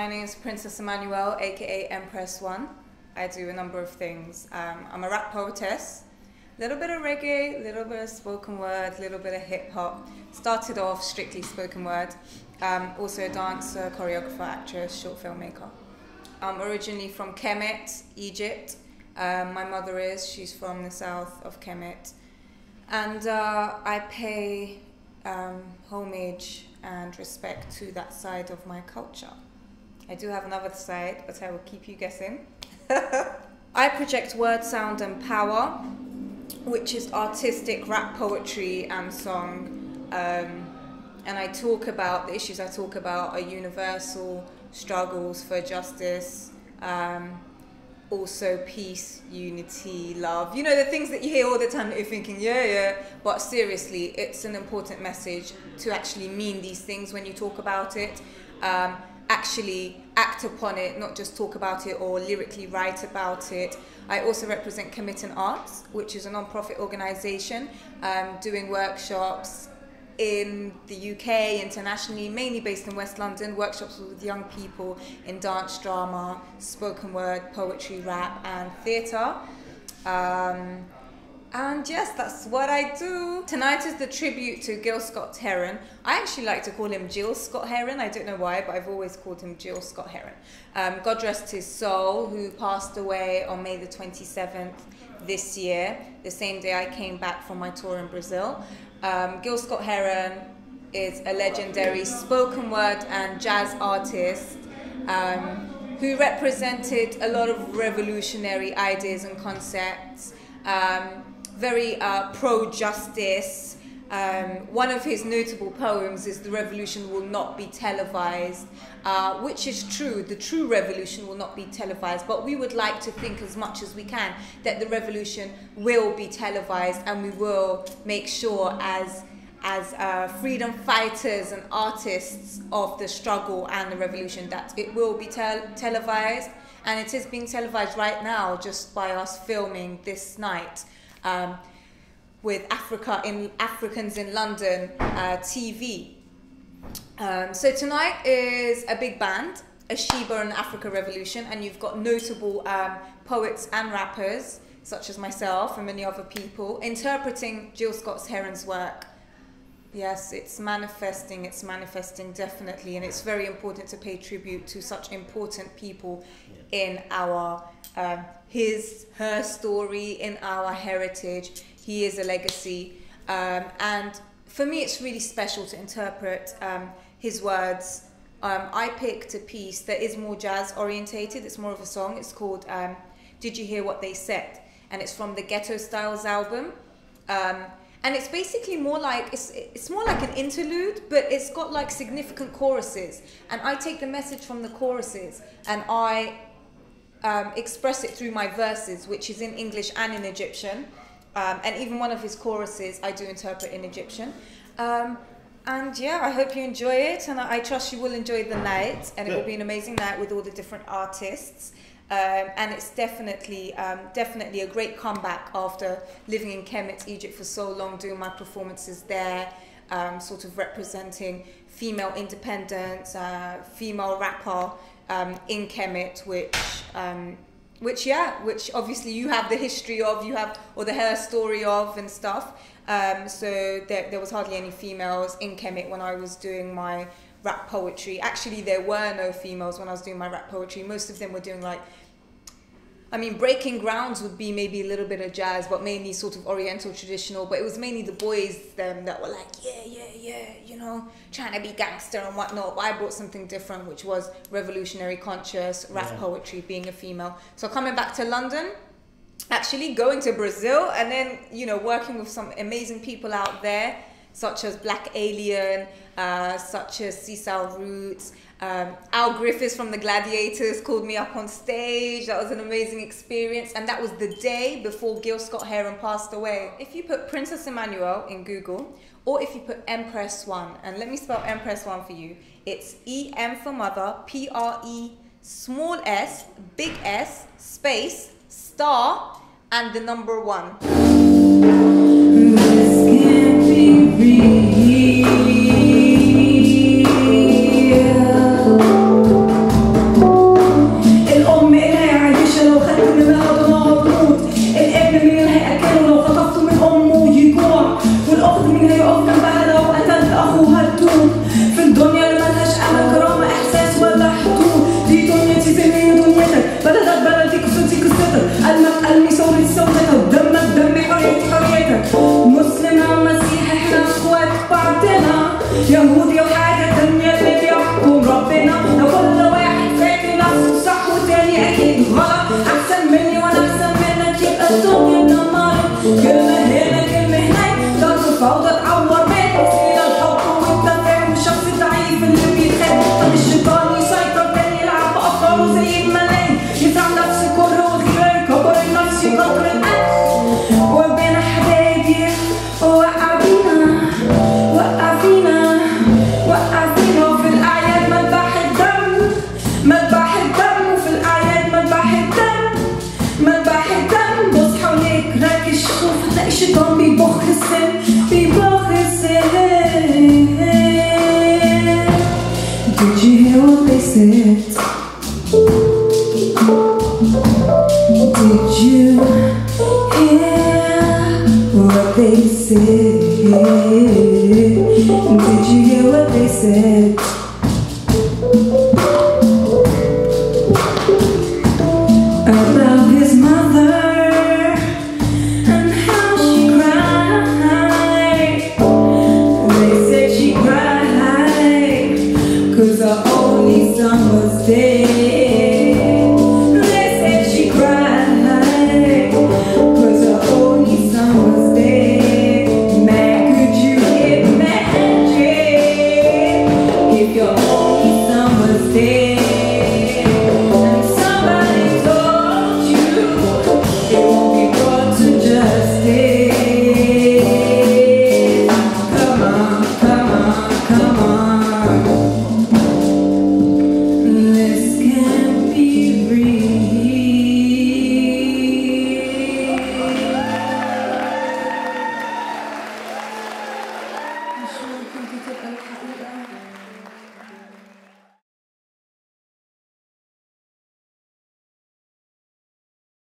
My name is Princess Emmanuelle, aka Empressone. I do a number of things. I'm a rap poetess, a little bit of reggae, a little bit of spoken word, a little bit of hip hop. Started off strictly spoken word. Also a dancer, choreographer, actress, short filmmaker. I'm originally from Kemet, Egypt. My mother she's from the south of Kemet. And I pay homage and respect to that side of my culture. I do have another side, but I will keep you guessing. I project word, sound and power, which is artistic rap poetry and song. And I talk about, the issues I talk about are universal struggles for justice, also peace, unity, love. You know, the things that you hear all the time that you're thinking, yeah. But seriously, it's an important message to actually mean these things when you talk about it. Actually act upon it, not just talk about it or lyrically write about it. I also represent Commit and Arts, which is a non-profit organisation doing workshops in the UK, internationally, mainly based in West London, workshops with young people in dance, drama, spoken word, poetry, rap and theatre. And yes, that's what I do. Tonight is the tribute to Gil Scott-Heron. I actually like to call him Jill Scott-Heron. I don't know why, but I've always called him Jill Scott-Heron. God rest his soul, who passed away on May the 27th this year, the same day I came back from my tour in Brazil. Gil Scott-Heron is a legendary spoken word and jazz artist who represented a lot of revolutionary ideas and concepts. Very pro-justice. One of his notable poems is "The revolution will not be televised," which is true. The true revolution will not be televised, but we would like to think as much as we can that the revolution will be televised, and we will make sure as freedom fighters and artists of the struggle and the revolution that it will be televised, and it is being televised right now just by us filming this night. With Africans in London TV. So tonight is a big band, a Sheba and Africa Revolution, and you've got notable poets and rappers, such as myself and many other people, interpreting Gil Scott-Heron's work. Yes, it's manifesting definitely, and it's very important to pay tribute to such important people in our her story, in our heritage. He is a legacy, and for me it's really special to interpret his words. I picked a piece that is more jazz orientated. It's more of a song. It's called Did You Hear What They Said? And it's from the Ghetto Styles album. And it's basically more like, it's more like an interlude, but it's got like significant choruses. And I take the message from the choruses and I express it through my verses, which is in English and in Egyptian. And even one of his choruses I do interpret in Egyptian. And yeah, I hope you enjoy it, and I trust you will enjoy the night, and it will be an amazing night with all the different artists. And it's definitely a great comeback after living in Kemet, Egypt for so long, doing my performances there, sort of representing female independence, female rapper in Kemet, which obviously you have the history of, or the hair story of and stuff. So there was hardly any females in Kemet when I was doing my rap poetry. Actually, there were no females when I was doing my rap poetry. Most of them were doing like, I mean, breaking grounds would be maybe a little bit of jazz, but mainly sort of oriental traditional. But it was mainly the boys that were like, yeah, you know, trying to be gangster and whatnot. But I brought something different, which was revolutionary conscious rap poetry, being a female. So coming back to London, actually going to Brazil, and then, you know, working with some amazing people out there, such as Black Alien, such as Cecil Roots. Al Griffiths from the Gladiators called me up on stage. That was an amazing experience, and that was the day before Gil Scott-Heron passed away. If you put Princess Emmanuelle in Google, or if you put Empressone, and let me spell Empressone for you, it's E-M for mother, P-R-E, small s, big S, space, star, and the number 1. This can't be real. مسلم أو مسيحي احنا اخوات بعضنا، يهودي وحاجة تانية اللي بيحكم ربنا. لو كل واحد فاكر نفسه صح والتاني أكيد غلط، أحسن مني وأنا أحسن منك يبقى الدنيا مرض. كلمة هنا كلمة هناك ضرب فوضى تعور بين فينا الحب والتفاهم. الشخص الضعيف اللي بيتخان خلي الشيطان يسيطر تاني يلعب بأفكاره زي الملاهي، يزرع نفس الكره والغيرة يكبر النفس يكبر القلب. وبين حبايبي وقع فينا وقع فينا وقع فينا، وفي الأعياد مذبح الدم مذبح الدم، وفي الأعياد مذبح الدم مذبح الدم. بص حواليك ركز شوف هتلاقي الشيطان بيبخ السم بيبخ السم. Did you hear what they said? Did you hear what they said? Did you hear what they said? About his mother and how she cried. They said she cried 'cause her only son was dead. They said she cried 'cause her only son was dead. Man, could you imagine if your only son was dead and somebody told you it won't be brought to justice? Come on, come on, come on. This can't be real.